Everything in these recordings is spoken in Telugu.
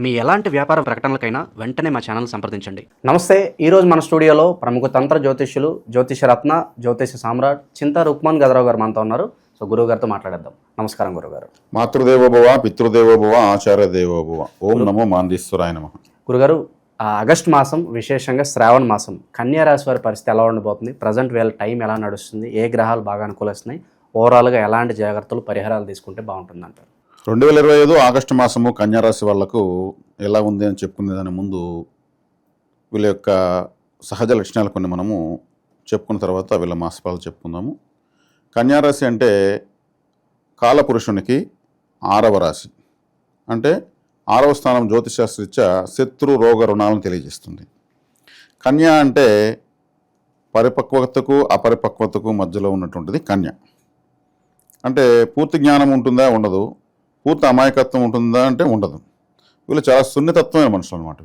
మీ ఎలాంటి వ్యాపార ప్రకటనలకైనా వెంటనే మా ఛానల్ సంప్రదించండి. నమస్తే. ఈరోజు మన స్టూడియోలో ప్రముఖ తంత్ర జ్యోతిష్యులు, జ్యోతిషరత్న, జ్యోతిష సామ్రాట్ చింతా రుక్మాన్ గదరావు గారు మనతో ఉన్నారు. సో గురువు గారితో మాట్లాడేద్దాం. నమస్కారం గురుగారు. మాతృదేవోభవ, పితృదేవోభవ, ఆచార్య దేవోభవ. ఓం నమో మాందీశ్వరాయ నమః. గురుగారు, ఆగస్టు మాసం, విశేషంగా శ్రావణ మాసం, కన్యా రాశి వారి పరిస్థితి ఎలా ఉండబోతుంది? ప్రజెంట్ వీళ్ళ టైం ఎలా నడుస్తుంది? ఏ గ్రహాలు బాగా అనుకూలిస్తున్నాయి? ఓవరాల్గా ఎలాంటి జాగ్రత్తలు, పరిహారాలు తీసుకుంటే బాగుంటుంది అంటారు? 2025 ఆగస్టు మాసము కన్యారాశి వాళ్లకు ఎలా ఉంది అని చెప్పుకునే దాని ముందు వీళ్ళ యొక్క సహజ లక్షణాలు కొన్ని మనము చెప్పుకున్న తర్వాత వీళ్ళ మాసఫలాలు చెప్పుకుందాము. కన్యారాశి అంటే కాలపురుషునికి 6వ రాశి, అంటే 6వ స్థానం జ్యోతిశాస్త్రరీత్యా శత్రు రోగ రుణాలను తెలియజేస్తుంది. కన్య అంటే పరిపక్వతకు అపరిపక్వతకు మధ్యలో ఉన్నటువంటిది కన్య. అంటే పూర్తి జ్ఞానం ఉంటుందా? ఉండదు. పూర్తి అమాయకత్వం ఉంటుందా అంటే ఉండదు. వీళ్ళు చాలా సున్నితత్వమైన మనుషులు అనమాట.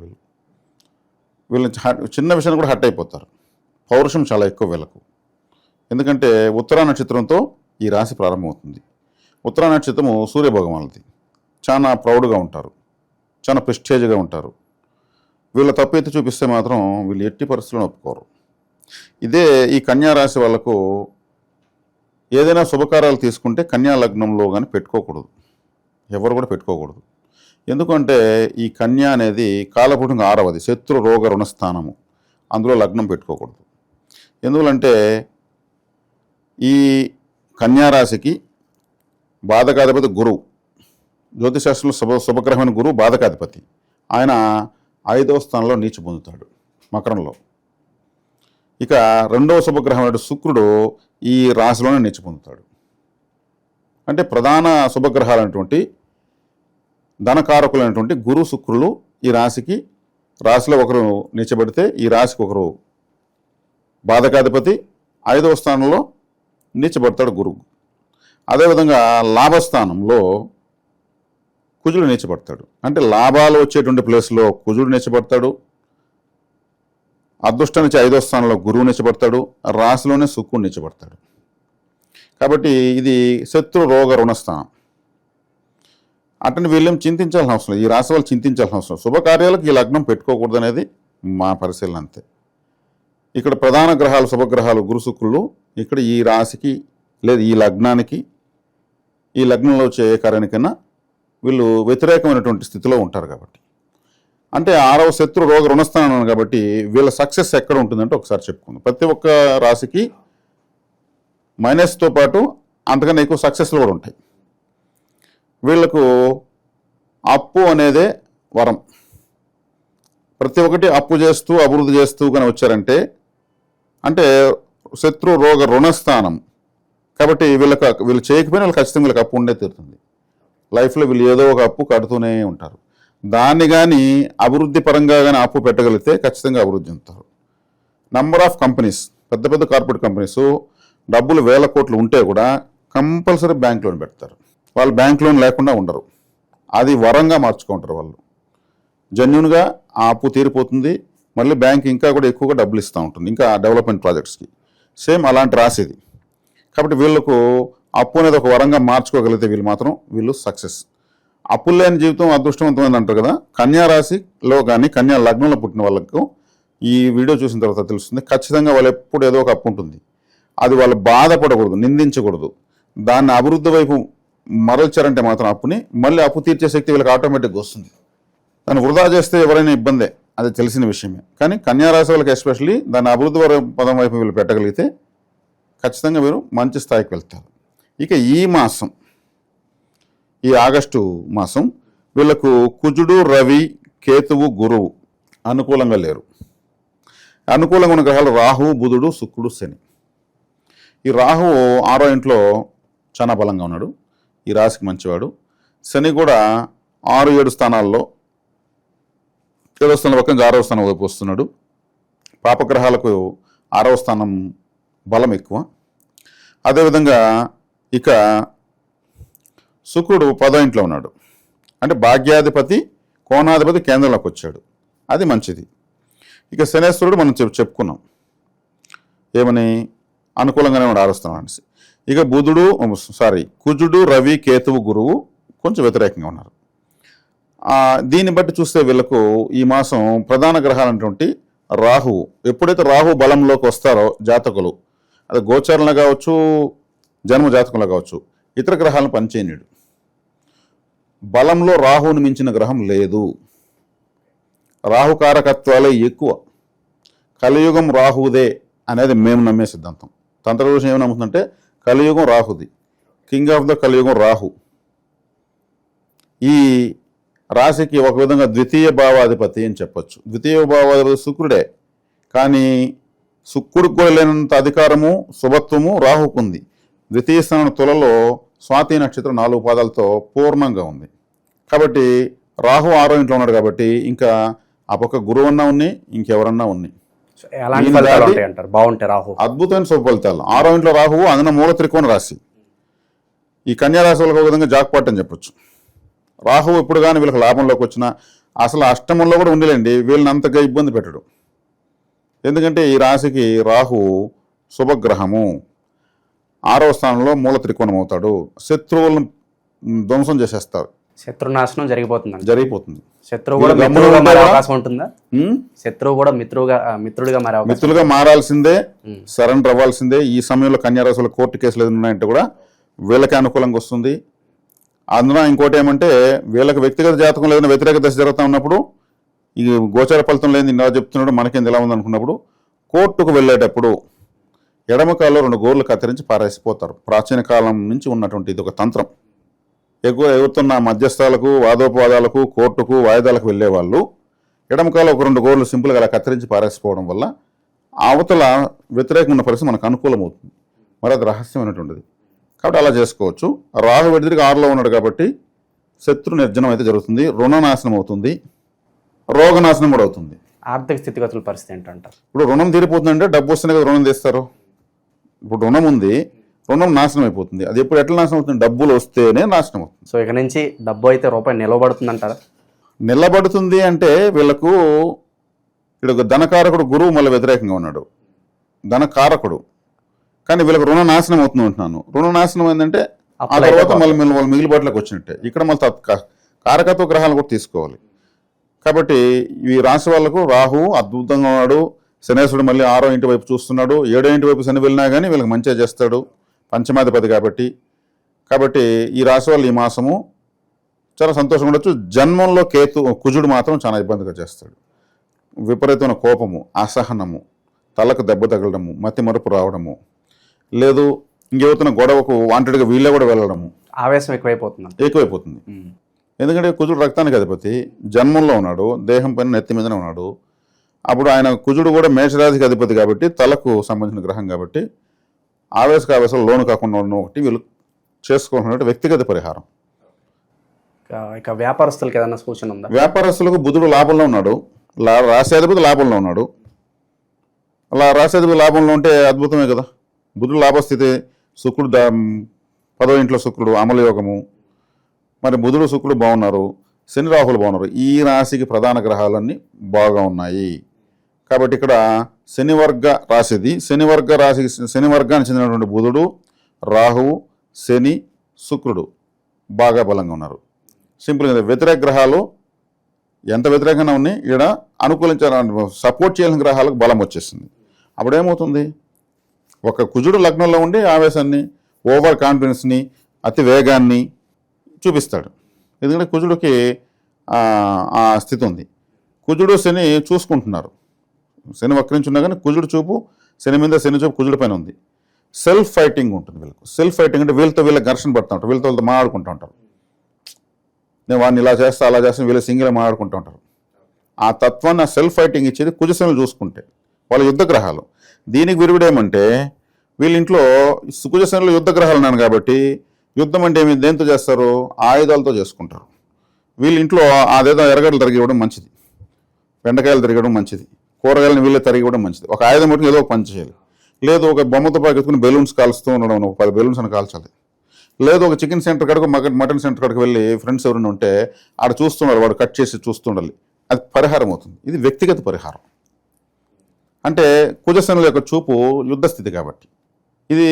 వీళ్ళు చిన్న విషయాన్ని కూడా హట్ అయిపోతారు. పౌరుషం చాలా ఎక్కువ వీళ్ళకు. ఎందుకంటే ఉత్తరా నక్షత్రంతో ఈ రాశి ప్రారంభమవుతుంది. ఉత్తరా నక్షత్రము సూర్యభగవానుడిది. చాలా ప్రౌడ్గా ఉంటారు, చాలా ప్రెస్టేజ్గా ఉంటారు. వీళ్ళ తప్పు ఎత్తి చూపిస్తే మాత్రం వీళ్ళు ఎట్టి పరిస్థితులను ఒప్పుకోరు. ఇదే ఈ కన్యా రాశి వాళ్ళకు ఏదైనా శుభకార్యాలు తీసుకుంటే కన్యా లగ్నంలో కానీ పెట్టుకోకూడదు, ఎవరు కూడా పెట్టుకోకూడదు. ఎందుకంటే ఈ కన్య అనేది కాలపురుషునికి 6వది, శత్రు రోగ రుణస్థానము. అందులో లగ్నం పెట్టుకోకూడదు. ఎందుకంటే ఈ కన్యారాశికి బాధకాధిపతి గురువు, జ్యోతిశాస్త్రంలో శుభగ్రహమైన గురువు బాధకాధిపతి. ఆయన 5వ స్థానంలో నీచ పొందుతాడు మకరంలో. ఇక 2వ శుభగ్రహమైన శుక్రుడు ఈ రాశిలోనే నీచ పొందుతాడు. అంటే ప్రధాన శుభగ్రహాలైనటువంటి ధనకారకులైనటువంటి గురు శుక్రులు ఈ రాశిలో ఒకరు నీచబడితే ఈ రాశికి ఒకరు బాధకాధిపతి 5వ స్థానంలో నీచబడతాడు గురువు. అదేవిధంగా లాభస్థానంలో కుజుడు నీచబడతాడు. అంటే లాభాలు వచ్చేటువంటి ప్లేస్లో కుజుడు నీచబడతాడు. అదృష్టం నుంచి 5వ స్థానంలో గురువు నీచబడతాడు. రాశిలోనే శుక్రుడు నీచబడతాడు. కాబట్టి ఇది శత్రు రోగ రుణస్థానం. అటని వీళ్ళేం చింతించాల్సిన అవసరం లేదు. ఈ రాశి వాళ్ళు చింతించాల్సిన అవసరం. శుభకార్యాలకు ఈ లగ్నం పెట్టుకోకూడదు అనేది మా పరిశీలన అంతే. ఇక్కడ ప్రధాన గ్రహాలు, శుభగ్రహాలు గురు శుక్రులు ఇక్కడ ఈ రాశికి లేదు ఈ లగ్నానికి, ఈ లగ్నంలో వచ్చే ఏ కార్యానికైనా వీళ్ళు వ్యతిరేకమైనటువంటి స్థితిలో ఉంటారు. కాబట్టి అంటే 6వ శత్రు రోగ రుణస్థానం కాబట్టి వీళ్ళ సక్సెస్ ఎక్కడ ఉంటుందంటే ఒకసారి చెప్పుకుందాం. ప్రతి ఒక్క రాశికి మైనస్తో పాటు అంతకన్నా ఎక్కువ సక్సెస్లు కూడా ఉంటాయి. వీళ్లకు అప్పు అనేదే వరం. ప్రతి ఒక్కటి అప్పు చేస్తూ అభివృద్ధి చేస్తూ కానీ వచ్చారంటే అంటే శత్రు రోగ రుణస్థానం కాబట్టి వీళ్ళు చేయకపోయినా వీళ్ళు ఖచ్చితంగా వీళ్ళకి అప్పు ఉండే తీరుతుంది. లైఫ్లో వీళ్ళు ఏదో ఒక అప్పు కడుతూనే ఉంటారు. దాన్ని కానీ అభివృద్ధి పరంగా కానీ అప్పు పెట్టగలిగితే ఖచ్చితంగా అభివృద్ధి చెందుతారు. నంబర్ ఆఫ్ కంపెనీస్, పెద్ద పెద్ద కార్పొరేట్ కంపెనీస్ డబ్బులు 1000 కోట్లు ఉంటే కూడా కంపల్సరీ బ్యాంక్ లోన్ పెడతారు. వాళ్ళు బ్యాంక్ లోన్ లేకుండా ఉండరు. అది వరంగా మార్చుకుంటారు. వాళ్ళు జెన్యున్గా ఆ అప్పు తీరిపోతుంది. మళ్ళీ బ్యాంక్ ఇంకా కూడా ఎక్కువగా డబ్బులు ఇస్తూ ఉంటుంది, ఇంకా డెవలప్మెంట్ ప్రాజెక్ట్స్కి. సేమ్ అలాంటి రాసేది. కాబట్టి వీళ్ళకు అప్పు అనేది ఒక వరంగా మార్చుకోగలిగితే వీళ్ళు సక్సెస్. అప్పులు లేని జీవితం అదృష్టవంతమైంది అంటారు కదా. కన్యా రాశిలో కానీ కన్యా లగ్నంలో పుట్టిన వాళ్ళకు ఈ వీడియో చూసిన తర్వాత తెలుస్తుంది. ఖచ్చితంగా వాళ్ళు ఎప్పుడు ఏదో ఒక అప్పు ఉంటుంది. అది వాళ్ళు బాధపడకూడదు, నిందించకూడదు. దాన్ని అభివృద్ధి వైపు మరల్చారంటే మాత్రం అప్పుని మళ్ళీ అప్పు తీర్చే శక్తి వీళ్ళకి ఆటోమేటిక్గా వస్తుంది. దాన్ని వృధా చేస్తే ఎవరైనా ఇబ్బందే, అది తెలిసిన విషయమే. కానీ కన్యారాశి వాళ్ళకి ఎస్పెషల్లీ దాన్ని అభివృద్ధి పదం వైపు వీళ్ళు పెట్టగలిగితే ఖచ్చితంగా వీరు మంచి స్థాయికి వెళ్తారు. ఇక ఈ మాసం, ఈ ఆగస్టు మాసం వీళ్ళకు కుజుడు, రవి, కేతువు, గురువు అనుకూలంగా లేరు. అనుకూలంగా ఉన్న గ్రహాలు రాహువు, బుధుడు, శుక్రుడు, శని. ఈ రాహువు 6వ ఇంట్లో చాలా బలంగా ఉన్నాడు. ఈ రాశికి మంచివాడు. శని కూడా 6, 7 స్థానాల్లో 7వ స్థానం పక్కన 6వ స్థానం వైపు వస్తున్నాడు. పాపగ్రహాలకు 6వ స్థానం బలం ఎక్కువ. అదేవిధంగా ఇక శుక్రుడు 10వ ఇంట్లో ఉన్నాడు. అంటే భాగ్యాధిపతి, కోణాధిపతి కేంద్రంలోకి వచ్చాడు. అది మంచిది. ఇక శనేశ్వరుడు మనం చెప్పుకున్నాం ఏమని, అనుకూలంగానే ఉన్నాడు 6వ స్థానం అనేసి. ఇక కుజుడు, రవి, కేతువు, గురువు కొంచెం వ్యతిరేకంగా ఉన్నారు. దీన్ని బట్టి చూస్తే వీళ్ళకు ఈ మాసం ప్రధాన గ్రహాలైనటువంటి రాహువు, ఎప్పుడైతే రాహు బలంలోకి వస్తారో జాతకులు, అది గోచరంలో కావచ్చు, జన్మ జాతకంలో కావచ్చు, ఇతర గ్రహాలను పనిచేయనీడు. బలంలో రాహువుని మించిన గ్రహం లేదు. రాహుకారకత్వాలే ఎక్కువ. కలియుగం రాహుదే అనేది మేము నమ్మే సిద్ధాంతం. తంత్రదోషం ఏమి నమ్ముతుందంటే కలియుగం రాహుది, కింగ్ ఆఫ్ ద కలియుగం రాహు. ఈ రాశికి ఒక విధంగా ద్వితీయ భావాధిపతి అని చెప్పొచ్చు. ద్వితీయ భావాధిపతి శుక్రుడే, కానీ శుక్రుడికి కూడా లేనంత అధికారము శుభత్వము రాహుకు ఉంది. ద్వితీయ స్థానం తులలో స్వాతి నక్షత్రం 4 పాదాలతో పూర్ణంగా ఉంది. కాబట్టి రాహు 6వ ఇంట్లో ఉన్నాడు. కాబట్టి ఇంకా ఆ పక్క గురువు అన్నా ఉన్నాయి, ఇంకెవరన్నా ఉన్నాయి. ఎలాంటి ఫలితాలు ఉంటాయి అంటారు? బాగుంటాయి రాహు, అద్భుతమైన శుభ ఫలితాలు. 6వ ఇంట్లో రాహువు, అందున మూల త్రికోణ రాశి. ఈ కన్యా రాశి వాళ్ళకి ఒక విధంగా జాక్పాట్ అని చెప్పొచ్చు. రాహువు ఇప్పుడు కానీ వీళ్ళకి లాభంలోకి వచ్చినా అసలు అష్టమంలో కూడా ఉండలేండి, వీళ్ళని అంతగా ఇబ్బంది పెట్టడు. ఎందుకంటే ఈ రాశికి రాహు శుభగ్రహము, 6వ స్థానంలో మూల త్రికోణం అవుతాడు. శత్రువులను ధ్వంసం చేసేస్తారు, శత్రునాశనం జరిగిపోతుంది. శత్రువు కూడా మిత్రుడుగా మారే అవకాశం ఉంటుందా? శత్రువు కూడా మిత్రుడిగా మారే అవకాశం, మిత్రులుగా మారాల్సిందే, సరెండర్ అవ్వాల్సిందే. ఈ సమయంలో కన్యా రాశుల కోర్టు కేసులు ఏదైనా ఉన్నాయంటే కూడా వీళ్ళకి అనుకూలంగా వస్తుంది. అందున ఇంకోటి ఏమంటే వీళ్ళకి వ్యక్తిగత జాతకంలో ఏదైనా వ్యతిరేక దశ జరుగుతూ ఉన్నప్పుడు, ఈ గోచార ఫలితం లేని ఇలా చెప్తున్నాడు మనకేంది ఎలా ఉంది అనుకున్నప్పుడు, కోర్టుకు వెళ్ళేటప్పుడు ఎడమ కాల్లో 2 గోర్లు కత్తిరించి పారేసిపోతారు. ప్రాచీన కాలం నుంచి ఉన్నటువంటి ఇది ఒక తంత్రం. ఎగురుతున్న మధ్యస్థాలకు, వాదోపవాదాలకు, కోర్టుకు, వాయిదాలకు వెళ్ళే వాళ్ళు ఎడమ కాల్లో ఒక 2 గోర్లు సింపుల్గా అలా కత్తిరించి పారేసిపోవడం వల్ల అవతల వ్యతిరేకంగా ఉన్న పరిస్థితి మనకు అనుకూలం అవుతుంది. మరి అది రహస్యమైనటువంటిది. కాబట్టి అలా చేసుకోవచ్చు. రాహు విడిదిరిగి 6లో ఉన్నాడు కాబట్టి శత్రు నిర్జనం అయితే జరుగుతుంది, రుణనాశనం అవుతుంది, రోగనాశనం కూడా అవుతుంది. ఆర్థిక స్థితిగతుల పరిస్థితి ఏంటంటారు? ఇప్పుడు రుణం తీరిపోతుందంటే డబ్బు వస్తేనే కదా రుణం తీస్తారు. ఇప్పుడు రుణం ఉంది, రుణం నాశనం అయిపోతుంది. అది ఎప్పుడు ఎట్లా నాశనం అవుతుంది? డబ్బులు వస్తేనే నాశనం అవుతుంది. సో ఇక నుంచి డబ్బు అయితే రూపాయి నిలబడుతుంది అంటారా? నిలబడుతుంది అంటే వీళ్ళకు ఇక్కడ ధనకారకుడు గురువు మళ్ళీ వ్యతిరేకంగా ఉన్నాడు, ధనకారకుడు. కానీ వీళ్ళకి రుణ నాశనం అవుతుంది అంటున్నాను. రుణ నాశనం ఏంటంటే ఆ తర్వాత మళ్ళీ వాళ్ళు మిగిలిబాట్లోకి వచ్చినట్టే. ఇక్కడ మళ్ళీ కారకత్వ గ్రహాలు కూడా తీసుకోవాలి. కాబట్టి ఈ రాశి వాళ్ళకు రాహు అద్భుతంగా ఉన్నాడు. శనేశ్వరుడు మళ్ళీ 6వ ఇంటి వైపు చూస్తున్నాడు. 7వ ఇంటి వైపు శని వెళ్ళినా కానీ వీళ్ళకి మంచిగా చేస్తాడు, పంచమాధిపతి కాబట్టి. కాబట్టి ఈ రాశి వాళ్ళు ఈ మాసము చాలా సంతోషంగా ఉండొచ్చు. జన్మంలో కుజుడు మాత్రం చాలా ఇబ్బందిగా చేస్తాడు. విపరీతమైన కోపము, అసహనము, తలకు దెబ్బ తగలడము, మతి మరుపు రావడము, లేదు ఇంకెవరితో గొడవకు వాంటెడ్గా వీళ్ళే కూడా వెళ్ళడము, ఆవేశం ఎక్కువైపోతుంది. ఎందుకంటే కుజుడు రక్తానికి అధిపతి, జన్మంలో ఉన్నాడు, దేహం పైన నెత్తి మీదనే ఉన్నాడు. అప్పుడు ఆయన కుజుడు కూడా మేషరాశికి అధిపతి కాబట్టి, తలకు సంబంధించిన గ్రహం కాబట్టి ఆవేశాలు లోను కాకుండా ఉన్న ఒకటి వీళ్ళు చేసుకోవాలన్నట్టు వ్యక్తిగత పరిహారం. ఇక వ్యాపారస్తులకు ఏదైనా సూచన ఉందా? వ్యాపారస్తులకు బుధుడు లాభంలో ఉన్నాడు, రాశ్యాధిపతి లాభంలో ఉన్నాడు. అలా రాశ్యాధిపతి లాభంలో ఉంటే అద్భుతమే కదా. బుధుడు లాభస్థితి, శుక్రుడు 10వ ఇంట్లో శుక్రుడు అమల యోగము. మరి బుధుడు శుక్రుడు బాగున్నారు, శని రాహులు బాగున్నారు. ఈ రాశికి ప్రధాన గ్రహాలన్నీ బాగా ఉన్నాయి. కాబట్టి ఇక్కడ శనివర్గ రాశిది. శని వర్గానికి చెందినటువంటి బుధుడు, రాహువు, శని, శుక్రుడు బాగా బలంగా ఉన్నారు. సింపుల్గా వ్యతిరేక గ్రహాలు ఎంత వ్యతిరేకంగా ఉన్నాయి, ఇక్కడ అనుకూలించాలని సపోర్ట్ చేయాల్సిన గ్రహాలకు బలం వచ్చేసింది. అప్పుడేమవుతుంది, ఒక కుజుడు లగ్నంలో ఉండి ఆవేశాన్ని, ఓవర్ కాన్ఫిడెన్స్ని, అతి వేగాన్ని చూపిస్తాడు. ఎందుకంటే కుజుడికి ఆ స్థితి ఉంది. కుజుడు శని చూసుకుంటున్నారు. శని వక్రించున్నా కానీ కుజుడు చూపు శని మీద, శని చూపు కుజుడి పైన ఉంది. సెల్ఫ్ ఫైటింగ్ ఉంటుంది వీళ్ళకు. సెల్ఫ్ ఫైటింగ్ అంటే వీళ్ళతో వీళ్ళకి పడుతూ ఉంటారు, వీళ్ళతో మాట్లాడుకుంటూ ఉంటారు. నేను వాడిని ఇలా చేస్తా అలా చేస్తాను, వీళ్ళు సింగిల్గా మాట్లాడుకుంటూ ఉంటారు. ఆ తత్వాన్ని, ఆ సెల్ఫ్ ఫైటింగ్ ఇచ్చేది కుజశనులు చూసుకుంటే వాళ్ళ యుద్ధ గ్రహాలు. దీనికి విరుగుడేమంటే వీళ్ళింట్లో కుజశనులు యుద్ధ గ్రహాలు ఉన్నాను కాబట్టి యుద్ధం అంటే ఏమి, దేంతో చేస్తారు? ఆయుధాలతో చేసుకుంటారు. వీళ్ళింట్లో అదేదో ఎరగడలు తరిగి ఇవ్వడం మంచిది, బెండకాయలు తరిగడం మంచిది, కూరగాయలను వీళ్ళే తరిగి ఇవ్వడం మంచిది. ఒక ఆయుధం పట్టుకుని ఏదో ఒక పని చేయాలి. లేదు ఒక బొమ్మతో పాకెత్తుకుని బెలూన్స్ కాల్స్తూ ఉండడం, ఒక 10 బెలూన్స్ అని కాల్చాలి. లేదు ఒక చికెన్ సెంటర్ కాడకు, మటన్ సెంటర్ కాడకు వెళ్ళి ఫ్రెండ్స్ ఎవరైనా ఉంటే ఆడ చూస్తుండాలి, వాడు కట్ చేసి చూస్తుండాలి. అది పరిహారం అవుతుంది. ఇది వ్యక్తిగత పరిహారం. అంటే కుజశనుల యొక్క చూపు యుద్ధ స్థితి కాబట్టి ఇది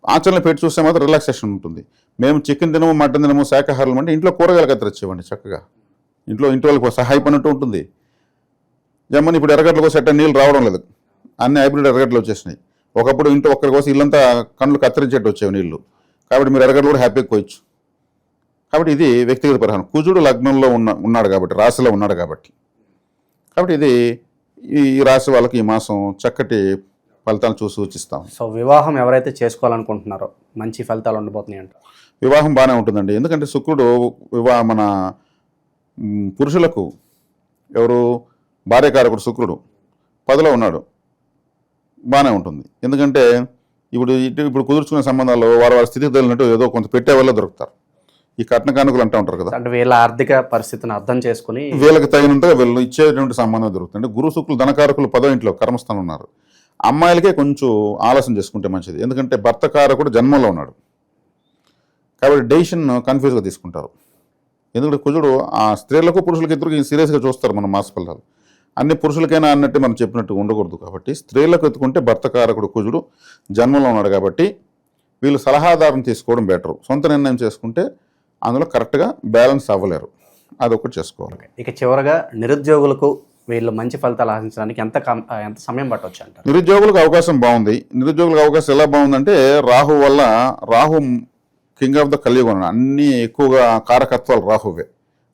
ఆచరణ పెట్టి చూస్తే మాత్రం రిలాక్సేషన్ ఉంటుంది. మేము చికెన్ తినము, మటన్ తినము, శాకాహారం అంటే ఇంట్లో కూరగాయలు కత్తిరించేవండి చక్కగా. ఇంటి వాళ్ళకి సహాయపడినట్టు ఉంటుంది. జమ్మని ఇప్పుడు ఎర్రగడ్డలకు సెట్ నీళ్ళు రావడం లేదు, అన్ని హైబ్రిడ్ ఎర్రగడ్డలు వచ్చేసినాయి. ఒకప్పుడు ఇంట్లో ఒక్కరి కోసం ఇల్లంతా కళ్ళు కత్తిరించేట్టు వచ్చేవి నీళ్లు. కాబట్టి మీరు ఎర్రగడ్డలు కూడా హ్యాపీగా కోయచ్చు. కాబట్టి ఇది వ్యక్తిగత పరిహారం. కుజుడు లగ్నంలో ఉన్నాడు కాబట్టి, రాశిలో ఉన్నాడు కాబట్టి ఇది ఈ రాశి వాళ్ళకి ఈ మాసం చక్కటి ఫలితాలు చూసి సూచిస్తాం. సో వివాహం ఎవరైతే చేసుకోవాలనుకుంటున్నారో మంచి ఫలితాలు ఉండబోతున్నాయి అంట. వివాహం బాగానే ఉంటుందండి. ఎందుకంటే శుక్రుడు మన పురుషులకు ఎవరు భార్యకారకుడు శుక్రుడు 10లో ఉన్నాడు, బాగానే ఉంటుంది. ఎందుకంటే ఇప్పుడు కుదుర్చుకునే సంబంధాల్లో వారి స్థితికి తగిలినట్టు ఏదో కొంత పెట్టే వల్ల దొరుకుతారు. ఈ కట్న కానుకలు అంటూ ఉంటారు కదా, అంటే వీళ్ళ ఆర్థిక పరిస్థితిని అర్థం చేసుకుని వీళ్ళకి తగినంతగా వీళ్ళు ఇచ్చేటువంటి సంబంధం దొరుకుతుంది. గురు శుక్రులు ధనకారకులు 10వ ఇంట్లో కర్మస్థానం ఉన్నారు. అమ్మాయిలకే కొంచెం ఆలస్యం చేసుకుంటే మంచిది. ఎందుకంటే భర్త కారకుడు జన్మంలో ఉన్నాడు కాబట్టి డెసిషన్ కన్ఫ్యూజ్గా తీసుకుంటారు. ఎందుకంటే కుజుడు ఆ స్త్రీలకు పురుషులకు ఇద్దరికి సీరియస్గా చూస్తారు మన మాస ఫలితాలు. అన్ని పురుషులకైనా అన్నట్టు మనం చెప్పినట్టు ఉండకూడదు. కాబట్టి స్త్రీలకు ఎత్తుకుంటే భర్త కారకుడు కుజుడు జన్మంలో ఉన్నాడు కాబట్టి వీళ్ళు సలహాదారుని తీసుకోవడం బెటరు. సొంత నిర్ణయం చేసుకుంటే అందులో కరెక్ట్గా బ్యాలెన్స్ అవ్వలేరు. అదొకటి చేసుకోవాలి. ఇక చివరగా నిరుద్యోగులకు వీళ్ళు మంచి ఫలితాలు ఆశించడానికి ఎంత సమయం పట్టవచ్చు అంటారు? నిరుద్యోగులకు అవకాశం బాగుంది. నిరుద్యోగులకు అవకాశం ఎలా బాగుందంటే రాహు కింగ్ ఆఫ్ ద కలియుగం, అన్ని ఎక్కువగా కారకత్వాలు రాహువే.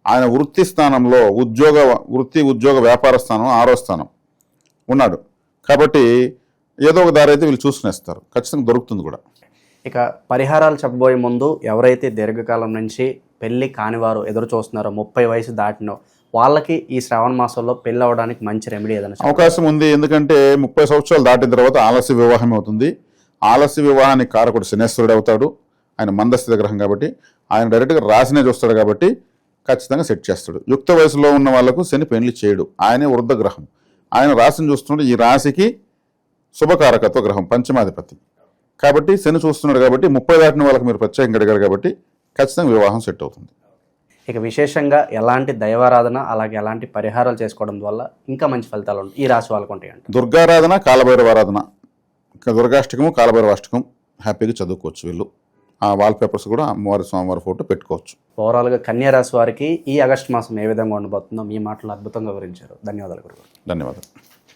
ఆయన వృత్తి స్థానంలో ఉద్యోగ వ్యాపార స్థానం 6వ స్థానం ఉన్నాడు కాబట్టి ఏదో ఒక దారి అయితే వీళ్ళు చూసుకునేస్తారు, ఖచ్చితంగా దొరుకుతుంది కూడా. ఇక పరిహారాలు చెప్పబోయే ముందు ఎవరైతే దీర్ఘకాలం నుంచి పెళ్లి కానివారు ఎదురు చూస్తున్నారో 30 వయసు దాటినో వాళ్ళకి ఈ శ్రావణ మాసంలో పెళ్ళి అవ్వడానికి మంచి రెమెడీ ఏదైనా అవకాశం ఉంది. ఎందుకంటే 30 సంవత్సరాలు దాటిన తర్వాత ఆలస్య వివాహం అవుతుంది. ఆలస్య వివాహానికి కారకుడు శనేశ్వరుడు అవుతాడు. ఆయన మందస్థిత గ్రహం కాబట్టి ఆయన డైరెక్ట్గా రాశినే చూస్తాడు కాబట్టి ఖచ్చితంగా సెట్ చేస్తాడు. యుక్త వయసులో ఉన్న వాళ్ళకు శని పెళ్లి చేయడు, ఆయనే వృద్ధ గ్రహం. ఆయన రాశిని చూస్తుంటే ఈ రాశికి శుభకారకత్వ గ్రహం, పంచమాధిపతి కాబట్టి శని చూస్తున్నాడు కాబట్టి 30 దాటిన వాళ్ళకి మీరు ప్రత్యేకంగా అడిగారు కాబట్టి ఖచ్చితంగా వివాహం సెట్ అవుతుంది. ఇక విశేషంగా ఎలాంటి దైవారాధన అలాగే ఎలాంటి పరిహారాలు చేసుకోవడం వల్ల ఇంకా మంచి ఫలితాలు ఉంటాయి ఈ రాశి వాళ్ళకు ఉంటాయి అంటే? దుర్గారాధన, కాలభైరవారాధన, దుర్గాష్టకము, కాలభైరవాష్టకం హ్యాపీగా చదువుకోవచ్చు. వీళ్ళు ఆ వాల్ పేపర్స్ కూడా అమ్మవారి స్వామివారి ఫోటో పెట్టుకోవచ్చు. ఓవరాల్గా కన్యా రాశి వారికి ఈ ఆగస్టు మాసం ఏ విధంగా ఉండబోతుందో మీ మాటలు అద్భుతంగా వివరించారు. ధన్యవాదాలు గురుగారు. ధన్యవాదాలు.